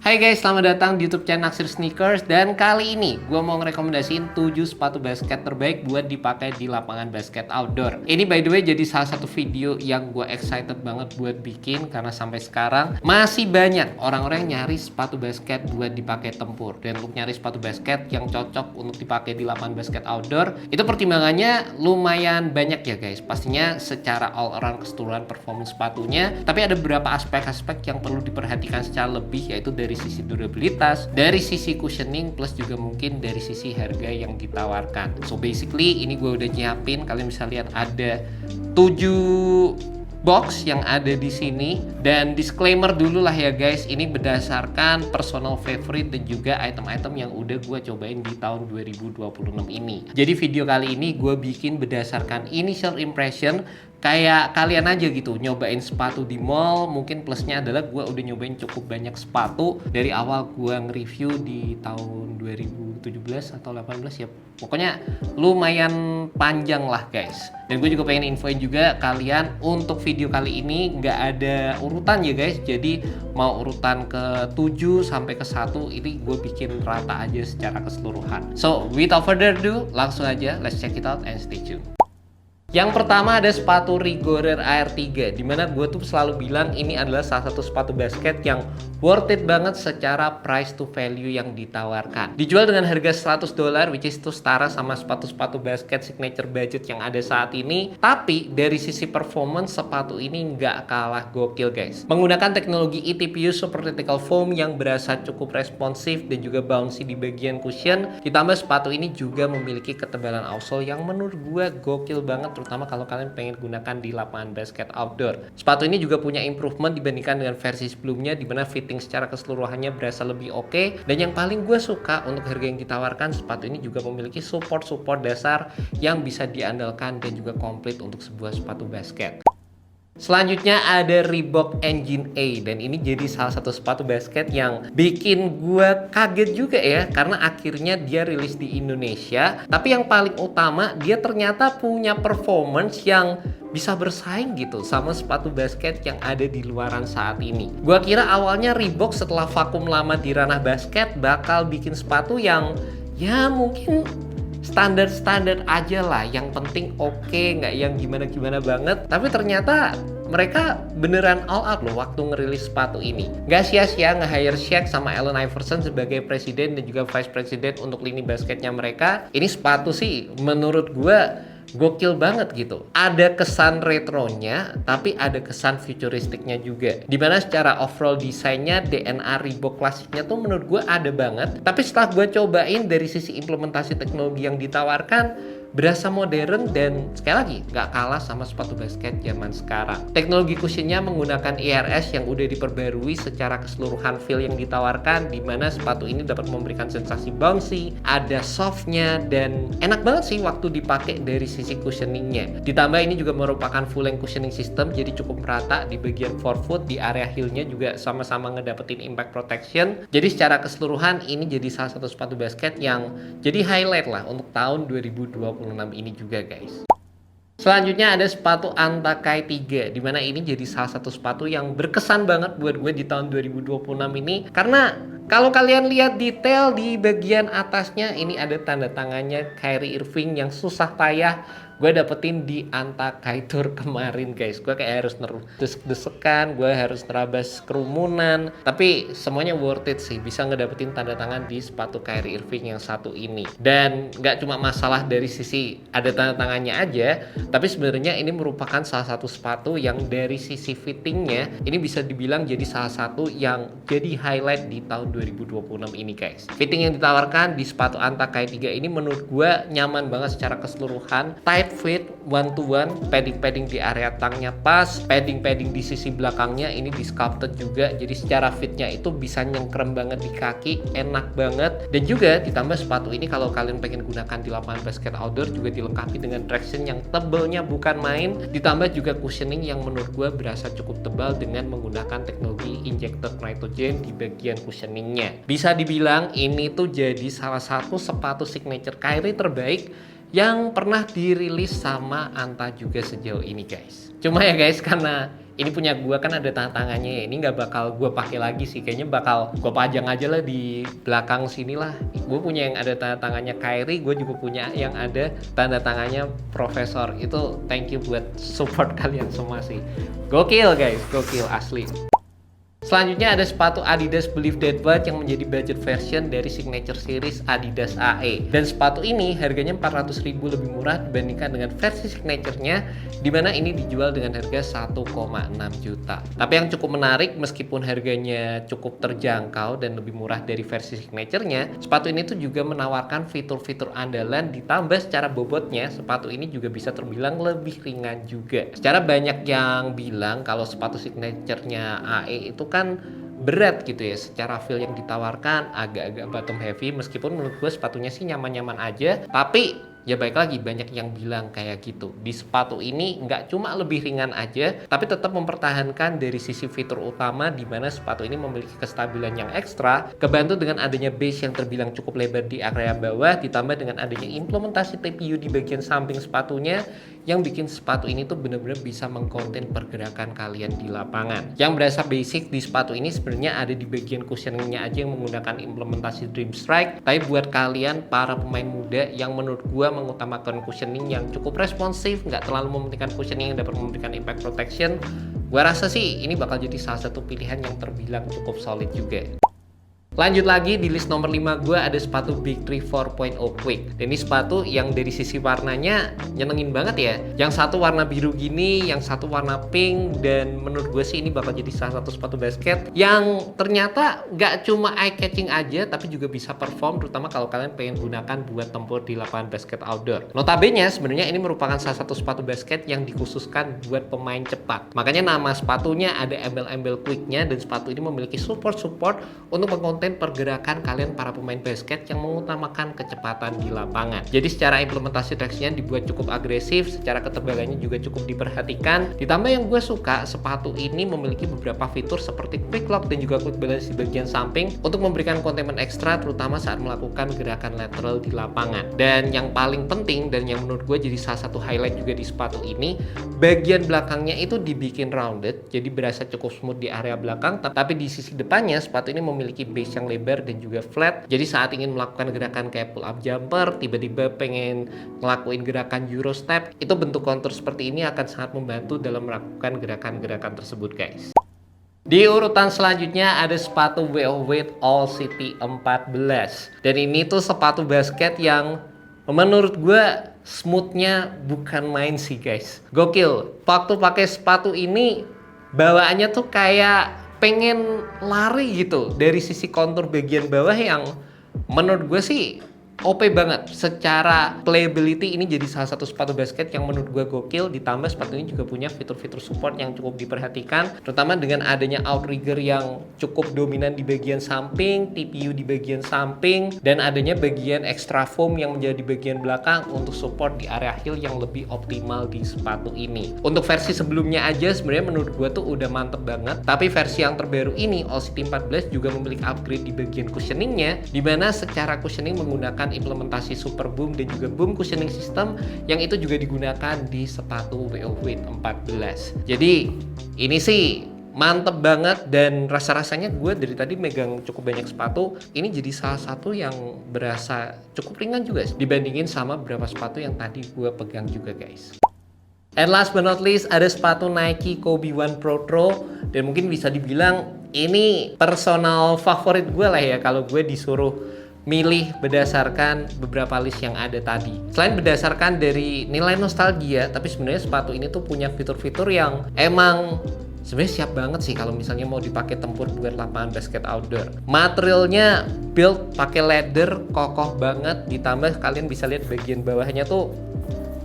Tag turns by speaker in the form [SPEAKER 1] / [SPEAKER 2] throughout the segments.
[SPEAKER 1] Hai guys, selamat datang di YouTube channel Naksir Sneakers. Dan kali ini gue mau ngerekomendasiin 7 sepatu basket terbaik buat dipakai di lapangan basket outdoor. Ini by the way jadi salah satu video yang gue excited banget buat bikin, karena sampai sekarang masih banyak orang-orang yang nyari sepatu basket buat dipakai tempur. Dan untuk nyari sepatu basket yang cocok untuk dipakai di lapangan basket outdoor, itu pertimbangannya lumayan banyak ya guys. Pastinya secara all around keseluruhan performance sepatunya, tapi ada beberapa aspek-aspek yang perlu diperhatikan secara lebih, yaitu dari sisi durabilitas, dari sisi cushioning, plus juga mungkin dari sisi harga yang ditawarkan. So basically ini gue udah nyiapin, kalian bisa lihat ada 7 box yang ada di sini. Dan disclaimer dulu lah ya guys, ini berdasarkan personal favorite dan juga item-item yang udah gue cobain di tahun 2026 ini. Jadi video kali ini gue bikin berdasarkan initial impression, kayak kalian aja gitu nyobain sepatu di mall. Mungkin plusnya adalah gue udah nyobain cukup banyak sepatu dari awal gue nge-review di tahun 2017 atau 18 ya, pokoknya lumayan panjang lah guys. Dan gue juga pengen infoin juga kalian, untuk video kali ini nggak ada urutan ya guys, jadi mau urutan ke 7 sampai ke 1 ini gue bikin rata aja secara keseluruhan. So without further ado, langsung aja let's check it out and stay tuned. Yang pertama ada sepatu Rigorer AR3, dimana gue tuh selalu bilang ini adalah salah satu sepatu basket yang worth it banget secara price to value yang ditawarkan. Dijual dengan harga $100, which is itu setara sama sepatu-sepatu basket signature budget yang ada saat ini. Tapi dari sisi performance, sepatu ini nggak kalah gokil guys. Menggunakan teknologi eTPU Super Tactical Foam yang berasa cukup responsif dan juga bouncy di bagian cushion. Ditambah sepatu ini juga memiliki ketebalan outsole yang menurut gue gokil banget, terutama kalau kalian pengen gunakan di lapangan basket outdoor. Sepatu ini juga punya improvement dibandingkan dengan versi sebelumnya, dimana fitting secara keseluruhannya berasa lebih oke. Dan yang paling gue suka, untuk harga yang ditawarkan, sepatu ini juga memiliki support dasar yang bisa diandalkan dan juga komplit untuk sebuah sepatu basket. Selanjutnya ada Reebok Engine A, dan ini jadi salah satu sepatu basket yang bikin gue kaget juga ya, karena akhirnya dia rilis di Indonesia. Tapi yang paling utama, dia ternyata punya performance yang bisa bersaing gitu sama sepatu basket yang ada di luaran saat ini. Gue kira awalnya Reebok setelah vakum lama di ranah basket bakal bikin sepatu yang ya mungkin standar aja lah, yang penting oke, nggak yang gimana-gimana banget. Tapi ternyata mereka beneran all out loh waktu ngerilis sepatu ini. Nggak sia-sia nge-hire Shaq sama Allen Iverson sebagai presiden dan juga vice president untuk lini basketnya mereka. Ini sepatu sih menurut gue gokil banget gitu. Ada kesan retronya, tapi ada kesan futuristiknya juga. Dimana secara overall desainnya, DNA Reebok klasiknya tuh menurut gue ada banget. Tapi setelah gue cobain dari sisi implementasi teknologi yang ditawarkan, berasa modern dan sekali lagi nggak kalah sama sepatu basket zaman sekarang. Teknologi cushionnya menggunakan IRS yang udah diperbarui secara keseluruhan feel yang ditawarkan, dimana sepatu ini dapat memberikan sensasi bouncy, ada softnya, dan enak banget sih waktu dipakai dari sisi cushioningnya. Ditambah ini juga merupakan full length cushioning system, jadi cukup merata di bagian forefoot, di area heelnya juga sama-sama ngedapetin impact protection. Jadi secara keseluruhan ini jadi salah satu sepatu basket yang jadi highlight lah untuk tahun 2026 ini juga guys. Selanjutnya ada sepatu Antakai 3, dimana ini jadi salah satu sepatu yang berkesan banget buat gue di tahun 2026 ini, karena kalau kalian lihat detail di bagian atasnya, ini ada tanda tangannya Kyrie Irving yang susah payah gue dapetin di Antakai Tour kemarin guys. Gue kayak harus desek-desekan, gue harus nerabas kerumunan, tapi semuanya worth it sih, bisa ngedapetin tanda tangan di sepatu Kyrie Irving yang satu ini. Dan nggak cuma masalah dari sisi ada tanda tangannya aja, tapi sebenarnya ini merupakan salah satu sepatu yang dari sisi fittingnya ini bisa dibilang jadi salah satu yang jadi highlight di tahun 2026 ini guys. Fitting yang ditawarkan di sepatu Antakai 3 ini menurut gue nyaman banget secara keseluruhan. Tight fit, one to one, padding di area tangnya pas, padding di sisi belakangnya ini di sculpted juga, jadi secara fitnya itu bisa nyengkrem banget di kaki, enak banget. Dan juga ditambah sepatu ini kalau kalian pengen gunakan di lapangan basket outdoor juga dilengkapi dengan traction yang tebelnya bukan main, ditambah juga cushioning yang menurut gue berasa cukup tebal dengan menggunakan teknologi injected nitrogen di bagian cushioningnya. Bisa dibilang ini tuh jadi salah satu sepatu signature Kyrie terbaik yang pernah dirilis sama Anta juga sejauh ini guys. Cuma ya guys, karena ini punya gue kan ada tanda tangannya ya. Ini nggak bakal gue pakai lagi sih, kayaknya bakal gue pajang aja lah di belakang sini lah. Gue punya yang ada tanda tangannya Kyrie, gue juga punya yang ada tanda tangannya Profesor. Itu thank you buat support kalian semua sih. Gokil guys, gokil asli. Selanjutnya ada sepatu Adidas Believe That But yang menjadi budget version dari signature series Adidas AE. Dan sepatu ini harganya 400.000 lebih murah dibandingkan dengan versi signaturenya, dimana ini dijual dengan harga 1,6 juta. Tapi yang cukup menarik, meskipun harganya cukup terjangkau dan lebih murah dari versi signaturenya, sepatu ini tuh juga menawarkan fitur-fitur andalan, ditambah secara bobotnya sepatu ini juga bisa terbilang lebih ringan juga. Secara banyak yang bilang kalau sepatu signaturenya AE itu kan berat gitu ya, secara feel yang ditawarkan agak-agak bottom heavy, meskipun menurut gue sepatunya sih nyaman-nyaman aja, tapi ya baik lagi banyak yang bilang kayak gitu. Di sepatu ini nggak cuma lebih ringan aja, tapi tetap mempertahankan dari sisi fitur utama, di mana sepatu ini memiliki kestabilan yang ekstra, kebantu dengan adanya base yang terbilang cukup lebar di area bawah, ditambah dengan adanya implementasi TPU di bagian samping sepatunya, yang bikin sepatu ini tuh bener-bener bisa mengkonten pergerakan kalian di lapangan. Yang berasa basic di sepatu ini sebenarnya ada di bagian cushioningnya aja yang menggunakan implementasi Dream Strike. Tapi buat kalian para pemain muda yang menurut gua mengutamakan cushioning yang cukup responsif, nggak terlalu mementingkan cushioning yang dapat memberikan impact protection, gua rasa sih ini bakal jadi salah satu pilihan yang terbilang cukup solid juga. Lanjut lagi di list nomor 5 gue ada sepatu Big 3 4.0 Quick. Dan ini sepatu yang dari sisi warnanya nyenengin banget ya. Yang satu warna biru gini, yang satu warna pink, dan menurut gue sih ini bakal jadi salah satu sepatu basket yang ternyata gak cuma eye catching aja, tapi juga bisa perform, terutama kalau kalian pengen gunakan buat tempur di lapangan basket outdoor. Notabene sebenarnya ini merupakan salah satu sepatu basket yang dikhususkan buat pemain cepat. Makanya nama sepatunya ada embel-embel quicknya, dan sepatu ini memiliki support untuk mengkonten pergerakan kalian para pemain basket yang mengutamakan kecepatan di lapangan. Jadi secara implementasi teksnya dibuat cukup agresif, secara ketebalannya juga cukup diperhatikan. Ditambah yang gue suka, sepatu ini memiliki beberapa fitur seperti quick lock dan juga quick balance di bagian samping untuk memberikan containment ekstra, terutama saat melakukan gerakan lateral di lapangan. Dan yang paling penting dan yang menurut gue jadi salah satu highlight juga di sepatu ini, bagian belakangnya itu dibikin rounded, jadi berasa cukup smooth di area belakang, tapi di sisi depannya sepatu ini memiliki base yang lebar dan juga flat. Jadi saat ingin melakukan gerakan kayak pull up jumper, tiba-tiba pengen ngelakuin gerakan euro step, itu bentuk kontur seperti ini akan sangat membantu dalam melakukan gerakan-gerakan tersebut guys. Di urutan selanjutnya ada sepatu WO Weight All City 14. Dan ini tuh sepatu basket yang menurut gue smoothnya bukan main sih guys. Gokil. Waktu pakai sepatu ini bawaannya tuh kayak pengen lari gitu dari sisi kontur bagian bawah yang menurut gue sih OP banget. Secara playability ini jadi salah satu sepatu basket yang menurut gue gokil. Ditambah sepatu ini juga punya fitur-fitur support yang cukup diperhatikan, terutama dengan adanya outrigger yang cukup dominan di bagian samping, TPU di bagian samping, dan adanya bagian extra foam yang menjadi bagian belakang untuk support di area heel yang lebih optimal di sepatu ini. Untuk versi sebelumnya aja sebenarnya menurut gue tuh udah mantep banget, tapi versi yang terbaru ini All City 14 juga memiliki upgrade di bagian cushioningnya, dimana secara cushioning menggunakan implementasi super boom dan juga boom cushioning system yang itu juga digunakan di sepatu WO Weight 14. Jadi ini sih mantep banget, dan rasa-rasanya gue dari tadi megang cukup banyak sepatu, ini jadi salah satu yang berasa cukup ringan juga dibandingin sama beberapa sepatu yang tadi gue pegang juga guys. And last but not least ada sepatu Nike Kobe One Pro, dan mungkin bisa dibilang ini personal favorit gue lah ya kalau gue disuruh milih berdasarkan beberapa list yang ada tadi. Selain berdasarkan dari nilai nostalgia, tapi sebenarnya sepatu ini tuh punya fitur-fitur yang emang sebenarnya siap banget sih kalau misalnya mau dipakai tempur buat lapangan basket outdoor. Materialnya build pakai leather, kokoh banget, ditambah kalian bisa lihat bagian bawahnya tuh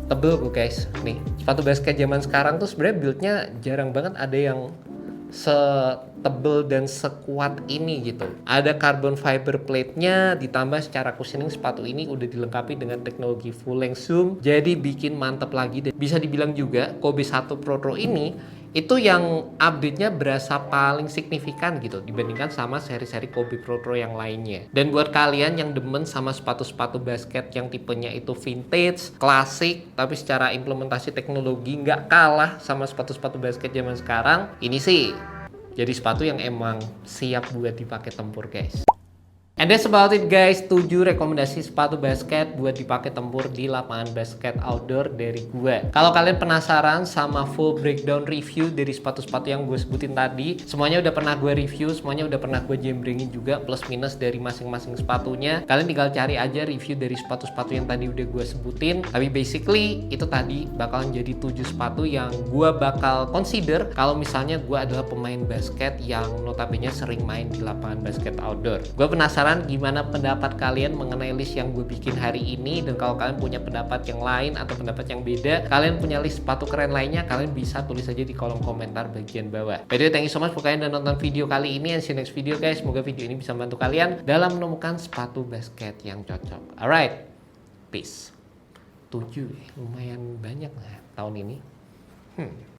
[SPEAKER 1] tebel kok guys. Nih, sepatu basket zaman sekarang tuh sebenarnya buildnya jarang banget ada yang tebel dan sekuat ini gitu. Ada carbon fiber plate-nya, ditambah secara cushioning sepatu ini udah dilengkapi dengan teknologi full length zoom, jadi bikin mantep lagi. Dan bisa dibilang juga Kobe 1 Pro ini itu yang update-nya berasa paling signifikan gitu dibandingkan sama seri-seri Kobe Pro yang lainnya. Dan buat kalian yang demen sama sepatu-sepatu basket yang tipenya itu vintage, klasik, tapi secara implementasi teknologi nggak kalah sama sepatu-sepatu basket zaman sekarang, ini sih jadi sepatu yang emang siap buat dipakai tempur, guys. And that's about it, guys. 7 rekomendasi sepatu basket buat dipakai tempur di lapangan basket outdoor dari gue. Kalau kalian penasaran sama full breakdown review dari sepatu-sepatu yang gue sebutin tadi, semuanya udah pernah gue review, semuanya udah pernah gue jembrengin juga plus minus dari masing-masing sepatunya. Kalian tinggal cari aja review dari sepatu-sepatu yang tadi udah gue sebutin. Tapi basically itu tadi bakalan jadi 7 sepatu yang gue bakal consider kalau misalnya gue adalah pemain basket yang notabene sering main di lapangan basket outdoor. Gue penasaran gimana pendapat kalian mengenai list yang gue bikin hari ini, dan kalau kalian punya pendapat yang lain atau pendapat yang beda, kalian punya list sepatu keren lainnya, kalian bisa tulis aja di kolom komentar bagian bawah. By the way, thank you so much buat kalian udah nonton video kali ini, and see you next video, guys. Semoga video ini bisa membantu kalian dalam menemukan sepatu basket yang cocok. Alright, peace. 7 lumayan banyak lah tahun ini.